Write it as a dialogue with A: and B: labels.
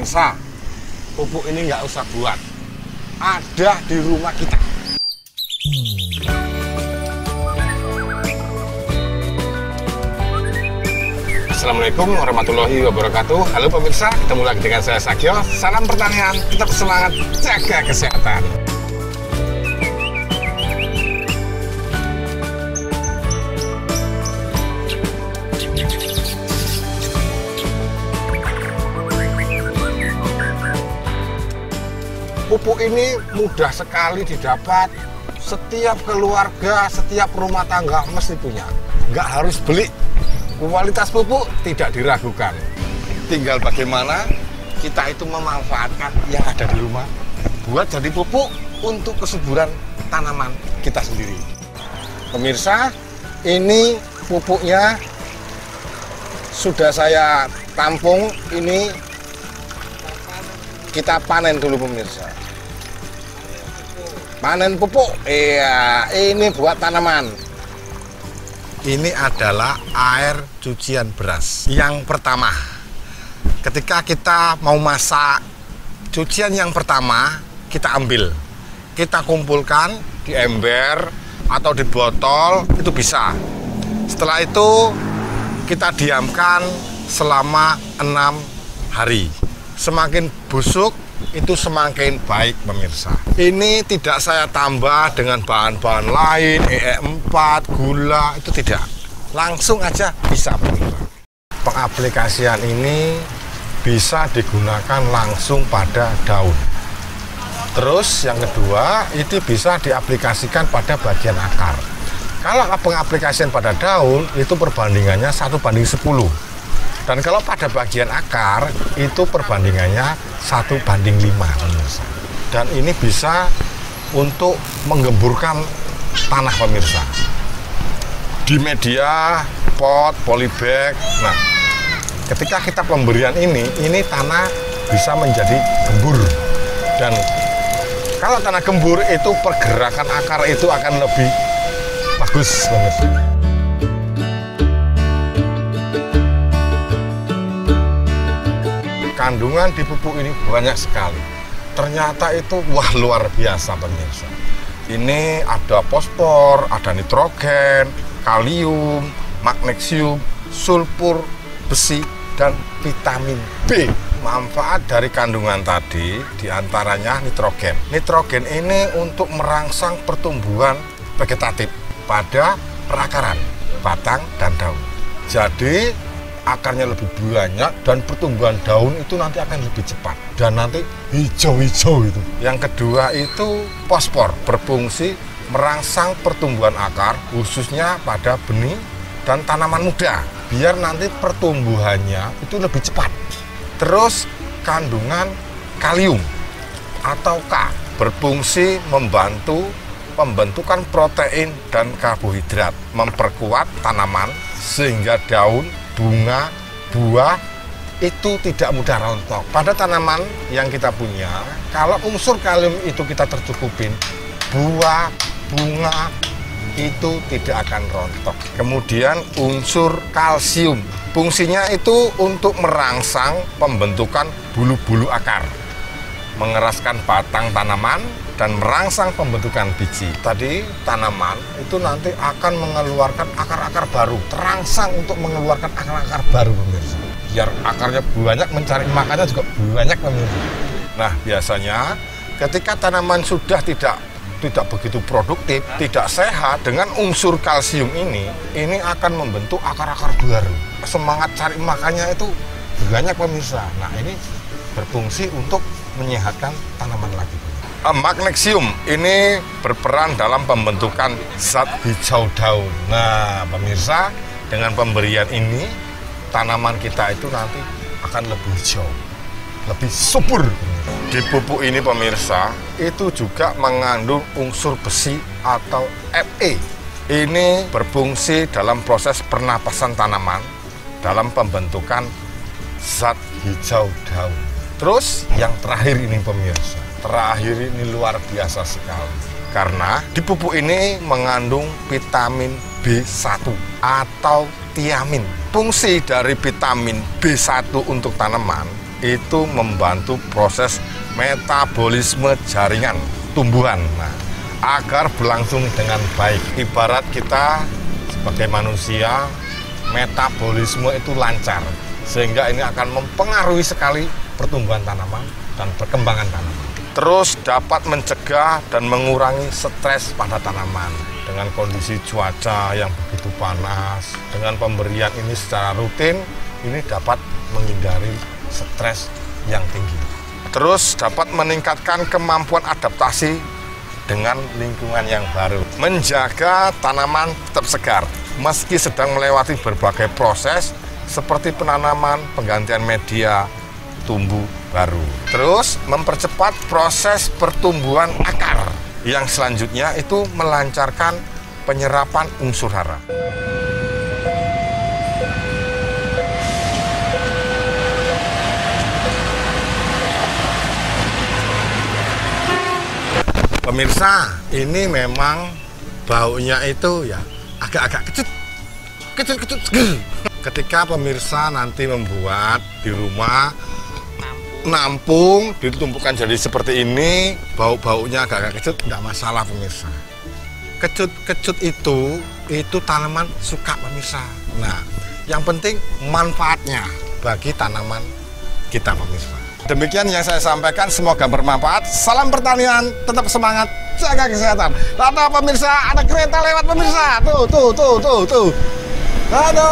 A: pemirsa, pupuk ini nggak usah buat, ada di rumah kita. Assalamualaikum warahmatullahi wabarakatuh. Halo pemirsa, ketemu lagi dengan saya Sakyo. Salam pertanian, tetap semangat, jaga kesehatan. Pupuk ini mudah sekali didapat. Setiap keluarga, setiap rumah tangga mesti punya. Nggak harus beli. Kualitas pupuk tidak diragukan. Tinggal bagaimana kita itu memanfaatkan yang ada di rumah buat jadi pupuk untuk kesuburan tanaman kita sendiri. Pemirsa, ini pupuknya sudah saya tampung. Ini kita panen dulu pemirsa. Panen pupuk. Iya, ini buat tanaman. Ini adalah air cucian beras. Yang pertama, ketika kita mau masak, cucian yang pertama kita ambil, kita kumpulkan di ember atau di botol, itu bisa. Setelah itu kita diamkan selama 6 hari. Semakin busuk itu semakin baik pemirsa. Ini tidak saya tambah dengan bahan-bahan lain, E4, gula, itu tidak. Langsung aja bisa pemirsa. Pengaplikasian ini bisa digunakan langsung pada daun. Terus yang kedua, itu bisa diaplikasikan pada bagian akar. Kalau pengaplikasian pada daun, itu perbandingannya 1:10. Dan kalau pada bagian akar, itu perbandingannya 1:5. Dan ini bisa untuk menggemburkan tanah pemirsa. Di media, pot, polybag. Nah, ketika kita pemberian ini tanah bisa menjadi gembur. Dan kalau tanah gembur, itu pergerakan akar itu akan lebih bagus pemirsa. Kandungan di pupuk ini banyak sekali. Ternyata itu wah luar biasa pemirsa. Ini ada fosfor, ada nitrogen, kalium, magnesium, sulfur, besi, dan vitamin B. Manfaat dari kandungan tadi diantaranya nitrogen. Nitrogen ini untuk merangsang pertumbuhan vegetatif pada perakaran, batang, dan daun. Jadi akarnya lebih banyak dan pertumbuhan daun itu nanti akan lebih cepat dan nanti hijau-hijau itu. Yang kedua itu fosfor, berfungsi merangsang pertumbuhan akar khususnya pada benih dan tanaman muda biar nanti pertumbuhannya itu lebih cepat. Terus kandungan kalium atau K berfungsi membantu pembentukan protein dan karbohidrat, memperkuat tanaman sehingga daun, bunga, buah itu tidak mudah rontok. Pada tanaman yang kita punya, kalau unsur kalium itu kita tercukupin, buah, bunga itu tidak akan rontok. Kemudian unsur kalsium, fungsinya itu untuk merangsang pembentukan bulu-bulu akar, mengeraskan batang tanaman, dan merangsang pembentukan biji. Tadi tanaman itu nanti akan mengeluarkan akar-akar baru, terangsang untuk mengeluarkan akar-akar baru pemirsa. Biar akarnya banyak, mencari makannya juga banyak pemirsa. Nah biasanya ketika tanaman sudah tidak begitu produktif, tidak sehat, dengan unsur kalsium ini akan membentuk akar-akar baru. Semangat cari makannya itu banyak pemirsa. Nah ini berfungsi untuk menyehatkan tanaman lagi. Magnesium ini berperan dalam pembentukan zat hijau daun. Nah, pemirsa, dengan pemberian ini tanaman kita itu nanti akan lebih hijau, lebih subur. Di pupuk ini pemirsa, itu juga mengandung unsur besi atau Fe. Ini berfungsi dalam proses pernapasan tanaman dalam pembentukan zat hijau daun. Terus yang terakhir ini pemirsa. Terakhir ini luar biasa sekali karena di pupuk ini mengandung vitamin B1 atau tiamin. Fungsi dari vitamin B1 untuk tanaman itu membantu proses metabolisme jaringan tumbuhan, nah, agar berlangsung dengan baik. Ibarat kita sebagai manusia, metabolisme itu lancar, sehingga ini akan mempengaruhi sekali pertumbuhan tanaman dan perkembangan tanaman. Terus dapat mencegah dan mengurangi stres pada tanaman. Dengan kondisi cuaca yang begitu panas, dengan pemberian ini secara rutin, ini dapat menghindari stres yang tinggi. Terus dapat meningkatkan kemampuan adaptasi dengan lingkungan yang baru. Menjaga tanaman tetap segar, meski sedang melewati berbagai proses seperti penanaman, penggantian media, tumbuh baru. Terus mempercepat proses pertumbuhan akar. Yang selanjutnya itu melancarkan penyerapan unsur hara. Pemirsa, ini memang baunya itu ya agak-agak kecut. Ketika pemirsa nanti membuat di rumah, nampung, ditumpukan jadi seperti ini, bau-baunya agak-agak kecut, nggak masalah pemirsa. Kecut itu tanaman suka pemirsa. Nah, yang penting manfaatnya bagi tanaman kita pemirsa. Demikian yang saya sampaikan, semoga bermanfaat. Salam pertanian, tetap semangat, jaga kesehatan. Lihat pemirsa, ada kereta lewat pemirsa. Tuh. Aduh.